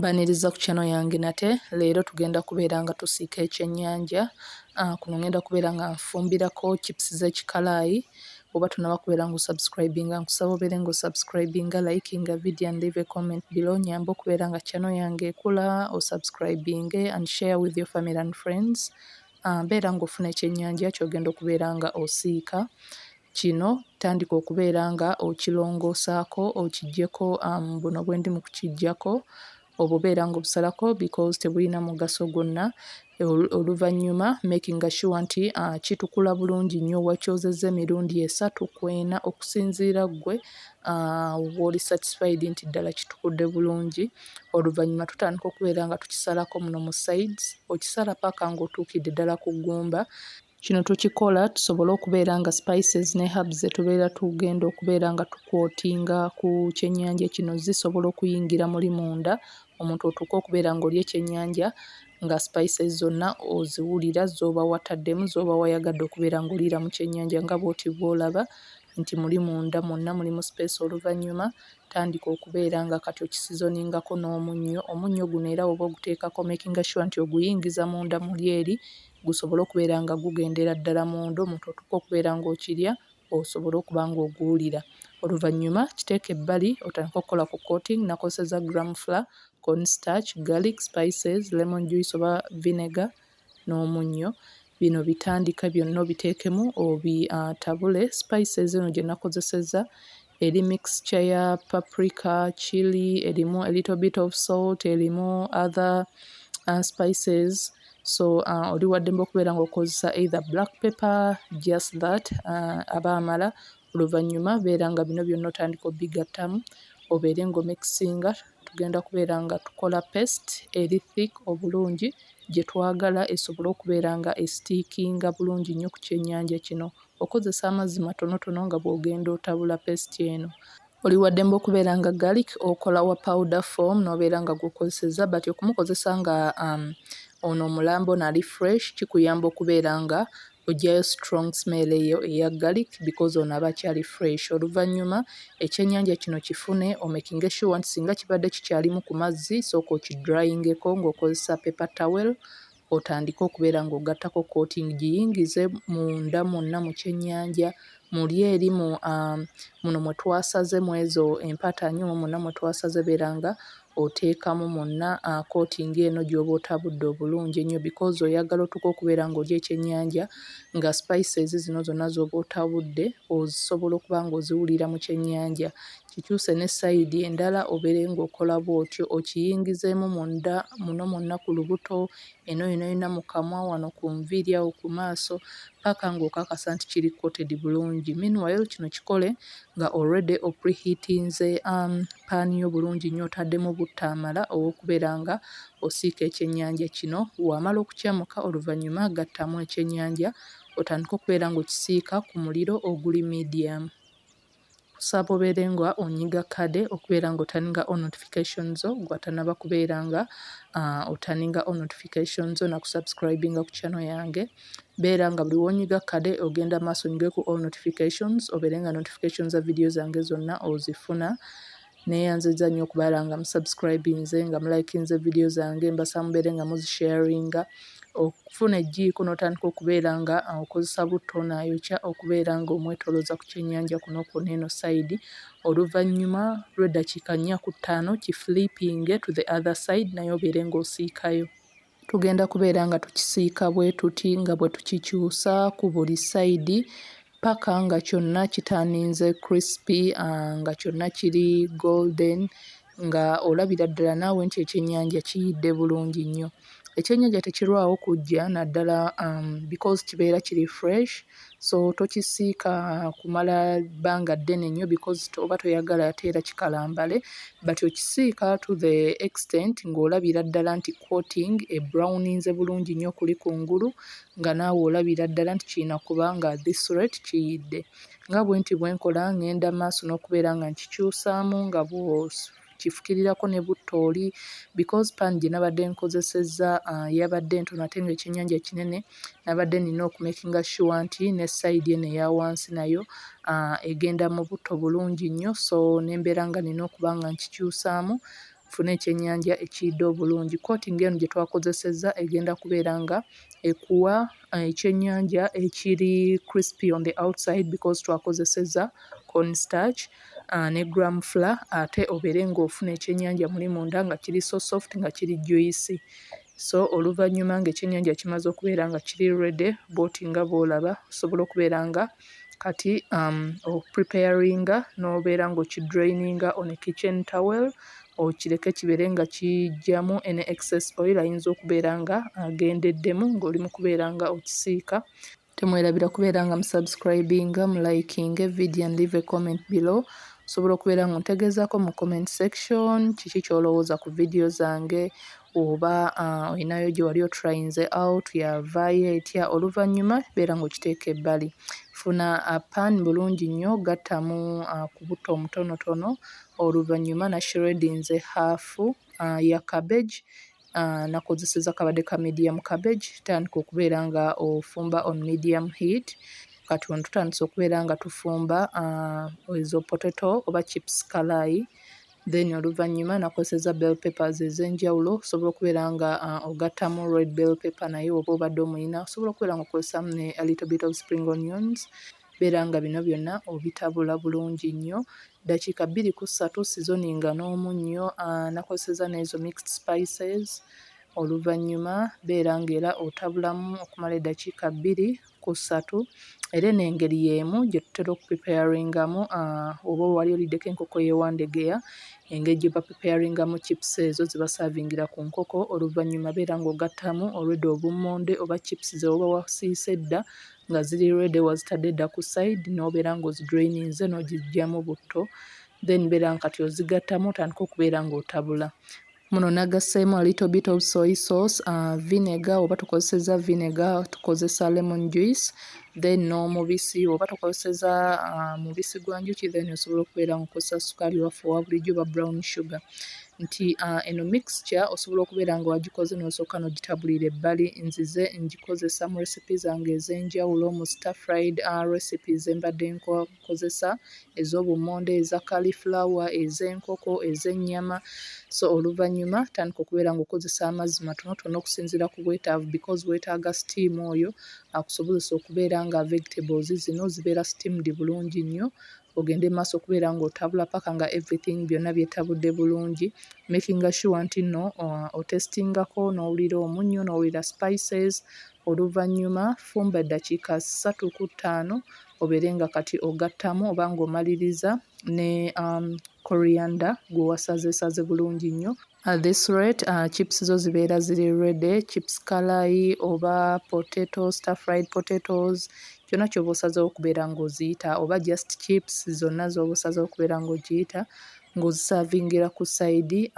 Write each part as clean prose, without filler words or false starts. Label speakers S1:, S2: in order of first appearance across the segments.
S1: Baniriza ku channel yange nate leero tugenda kubeera nga tusiika ekyennyanja. Kuno ngenda kubeera nga nfumbirako chips z'ekikalaayi. Oba tunaba kubeera ngu subscribinga, nkusaba obeere ngu subscribinga, likinga video and leave a comment below. Nyamba okubeera nga channel yange ekula, o subscribinge and share with your family and friends. Beera ng'ofuna ekyennyanja ky'ogenda okubeera nga osiika. Kino tandika okubeera nga okirongoosaako okiggyeko buno bwe ndi mu kukiggyako. Obubeera ng'obusalako because tebulina mugaso gwonna. Oluvannyuma making sure nti kitukula bulungi nnyo, wakyozezza emirundi 3 ku 4 okusinziira ggwe w'oli satisfied nti ddala kitukudde bulungi. Oluvannyuma tutandika okubeera nga tukisalako muno mu sides, okisala paka ng'otuukidde ddala ku ggumba. Kino tukikola tusobole okubeera nga spices ne herbs ze tubeera tugenda okubeera nga tukwotinga ku kyennyanja kino zisobola okuyingira muli munda, omuntu otuuka okubeera ng'olya ekyennyanja nga spices zonna oziwulira z'oba wataddemu, z'oba wayagadde okubeera ng'oliira mu kyennyanja nga bw'oti bw'olaba nti muli munda mwonna mulimu space. Oluvannyuma tandika okubeera nga kati okisizoningako n'omunnyo. Omunnyo guno era oba oguteekako making sure nti oguyingiza munda muli eri gusobole okubeera nga gugendera ddala munda, omuntu otuuka okubeera ng'okirya osobole okuba ng'oguwulira. Oluvannyuma kiteeke ebbali otandike okukola ku coating. Nakozesezza gram flour, cornstarch, garlic, spices, lemon juice oba vinegar n'omunnyo. Bino bitandika byonna obiteekemu obitabule. Spices zino gye nakozesezza eri mixture ya paprika, chili, erimu a little bit of salt, erimu other spices. So oli waddembe okubeera ng'okozesa either black pepper, just that aba amala. Oluvannyuma beera nga bino byonna otandika obigattamu obeere ng'omixinga. Tugenda kubeera nga tukola paste eri thick obulungi gye twagala esobole okubeera nga esitiikinga bulungi nnyo ku kyennyanja kino. Okozesa amazzi matonotono nga bw'ogenda otabula paste eno. Oli waddembe okubeera nga garlic okola wa powder form n'obeera nga gukozesezza, but okumukozesa nga ono omulambo nali fresh kikuyamba okubeera nga oggyayo strong smell eyo eya garlic because ono aba akyali fresh. Oluvannyuma ekyennyanja kino kifune omakinge sure nti singa kibadde kikyalimu ku mazzi sooka okidryingeko ng'okozesa paper towel, otandike okubeera ng'ogattako coating giyingize munda mwonna mu kyennyanja. Muli eri muno mwe twasaze mu ezo empatanyi mwonna mwe twasaze beera nga oteekamu mwonna coating eno gy'oba otabudde obulungi ennyo because oyagala otuuka okubeera ng'olya ekyennyanja nga spices zino zonna z'oba otabudde ozisobola okuba ng'oziwulira mu kyennyanja. Kikyuse ne sayidi endala obeere ng'okola bw'otyo, okiyingizeemu munda muno mwonna ku lubuto, eno yonna mu kamwa, wano ku nviiri awo ku maaso paka ng'okakasa nti kiri coated bulungi. Meanwhile kino kikole nga already preheatinze pan yo bulungi nnyo, otaddemu butta amala ow'okubeera nga osiika ekyennyanja kino. Wamala okukyamuka oluvannyuma gattamu ekyennyanja otandike okubeera ng'okisiika ku muliro oguli medium. Kusaba obeere nga onyiga kade okubeera ng'otaninga on notifications zo gw'atanaba kubeera nga otaninga on notifications zo na kusubscribinga ku channel yange. Beera nga buli wonyiga kade ogenda maaso onyige ku all notifications obeere nga notifications za video zange zonna ozifuna. Neeyanzizza nnyo okubeera nga musubscribinze, nga mulikinze video zange, mbasaba mubeere nga muzisharinga. Okufuna ejjiiko n'otandika okubeera nga okozesa butto n'ayokya okubeera ng'omwetolooza ku kyennyanja kuno kwonna eno side. Oluvannyuma lw'eddakiika 4 ku 5 kiflippinge to the other side naye obeere ng'osiikayo. Tugenda kubeera nga tukisiika bwe tuti nga bwe tukikyusa ku buli side paka nga kyonna kitaaninze crispy, nga kyonna kiri golden, nga olabira ddala naawe nti ekyennyanja kiyidde bulungi nnyo. Ekyennyanja tekirwawo kujja naddala because kibeera kiri fresh, so tokisiika kumala bbanga ddene nnyo because oba toyagala ate era kikalambale, but okisiika to the extent ng'olabira ddala nti coating ebrowninze bulungi nnyo kuli kungulu, nga naawe olabira ddala nti kiyina kuba nga this rate kiyidde. Nga bwe nti bwe nkola ngenda maaso n'okubeera nga nkikyusaamu nga kifukirirako ne butto oli because pan gye nabadde nkozesezza yabadde ntono ate ng'ekyennyanja kinene, nabadde nina okumakinga sure nti ne side eno eya wansi nayo egenda mu butto bulungi nnyo, so ne mbeera nga nina okuba nga nkikyusaamu tufune ekyennyanja ekiyidde obulungi. Coating eno gye twakozesezza egenda kubeera nga ekuwa ekyennyanja ekiri crispy on the outside because twakozesezza cornstarch ne gram flour, ate obeere ng'ofuna ekyennyanja muli munda nga kiri so soft nga kiri juicy. So oluvannyuma ng'ekyennyanja kimaze okubeera nga kiri ready, bw'oti nga bw'olaba osobola okubeera nga kati opreparinga n'obeera ng'okidraininga on a kitchen towel, okireke kibeere nga kijjamu any excess oil ayinza okubeera nga agendeddemu ng'oli mu kubeera nga okisiika. Temwerabira kubeera nga musubscribinga, mulikinga video and leave a comment below. Osobola okubeera nga ontegeezaako mu comment section kiki ky'olowooza ku video zange, oba olinayo gye wali otrayinze out yavaayo etya. Oluvannyuma beera ng'okiteeka ebbali. Funa pan bulungi nnyo, gattamu ku butto omutonotono, oluvannyuma nashreddinze haafu ya cabbage. Nakozesezza kabadde ka medium cabbage. Tandika okubeera nga ofumba on medium heat. Kati wano tutandise okubeera nga tufumba ezo potato oba chips kalaayi. Then oluvannyuma nakozesezza bell peppers ez'enjawulo. Osobola okubeera nga ogattamu red bell pepper naye oba obadde omuyina. Osobola okubeera nga okozesamu ne a little bit of spring onions. Beera nga bino byonna obitabula bulungi nnyo. Dakiika 2 ku 3 sizoninga n'omunnyo. Nakozesezza n'ezo mixed spices. Oluvannyuma beera ng'era otabulamu okumala eddakiika 2 ku 3. Era n'engeri y'emu gye tutera okupreparingamu oba wali oliddeko enkoko y'ewandegeya, engeri gye bapreparingamu chips ezo ze basaavingira ku nkoko. Oluvannyuma beera ng'ogattamu already obummonde oba chips ze oba wasiise dda nga ziri ready wazitadde dda ku side, n'obeera ng'ozidraininze n'ogiggyamu butto. Then beera nga kati ozigattamu otandika okubeera ng'otabula. Muno nagasseemu a little bit of soy sauce, vinegar oba tukozesezza vinegar, tukozesa lemon juice, then n'omubisi oba tukozesezza mubisi gwa njuki, then osobola okubeera ng'okozesa sukaali waffe owa bulijjo oba brown sugar. Nti eno mixture osobola okubeera nga wagikoze n'osooka n'ogitabulira ebbali. Nzize ngikozesa mu recipe zange ez'enjawulo, mu stir fried recipes embadde nkozesa ez'obummonde, eza cauliflower, ez'enkoko, ez'ennyama. So oluvannyuma tandika okubeera ng'okozesa amazzi matonotono okusinziira ku bwetaavu because weetaaga steam oyo akusobozesa okubeera nga vegetables zino zibeera steamed bulungi nnyo. Ogende maaso okubeera ng'otabula paka nga everything byonna byetabudde bulungi, making sure nti nno otestingako n'owulira omunnyo n'owulira spices. Oluvannyuma fumba eddakiika 3 ku 5 obeere nga kati ogattamu oba ng'omaliriza ne coriander gwe wasazeesaze bulungi nnyo. At this rate chips zo zibeera ziri ready. Chips kalaayi oba potato, stir fried potatoes, kyonna ky'oba osazeewo okubeera ng'oziyita, oba just chips zonna z'oba osazeewo okubeera ng'ogiyita, ng'ozisaavingira ku side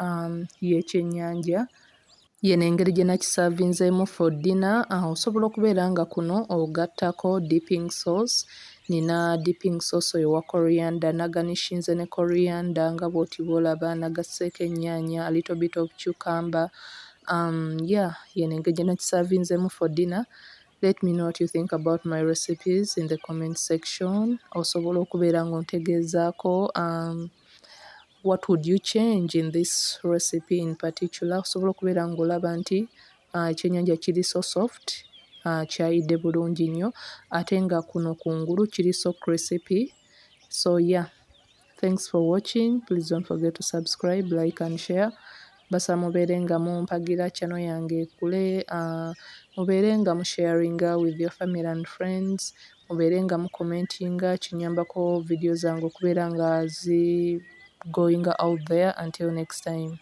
S1: y'ekyennyanja. Yeno engeri gye nakisaavinzeemu for dinner. Osobola okubeera nga kuno ogattako dipping sauce. Nina dipping sauce oyo wa coriander, naganishinze ne coriander nga bw'oti bw'olaba, nagasseeko ennyaanya, a little bit of cucumber. Yeno engeri gye nakisaavinzeemu for dinner. Let me know what you think about my recipes in the comment section. Osobola okubeera ng'ontegeezaako what would you change in this recipe in particular. Osobola okubeera ng'olaba nti ekyennyanja kiri so soft, kyayidde bulungi nnyo, ate nga kuno kungulu kiri so crispy. So yeah, thanks for watching. Please don't forget to subscribe, like and share. Basa mubeere nga mumpagira channel yange ekule, mubeere nga musharinga with your family and friends, mubeere nga mucommentinga, kinyambako video zange okubeera nga zi going out there. Until next time.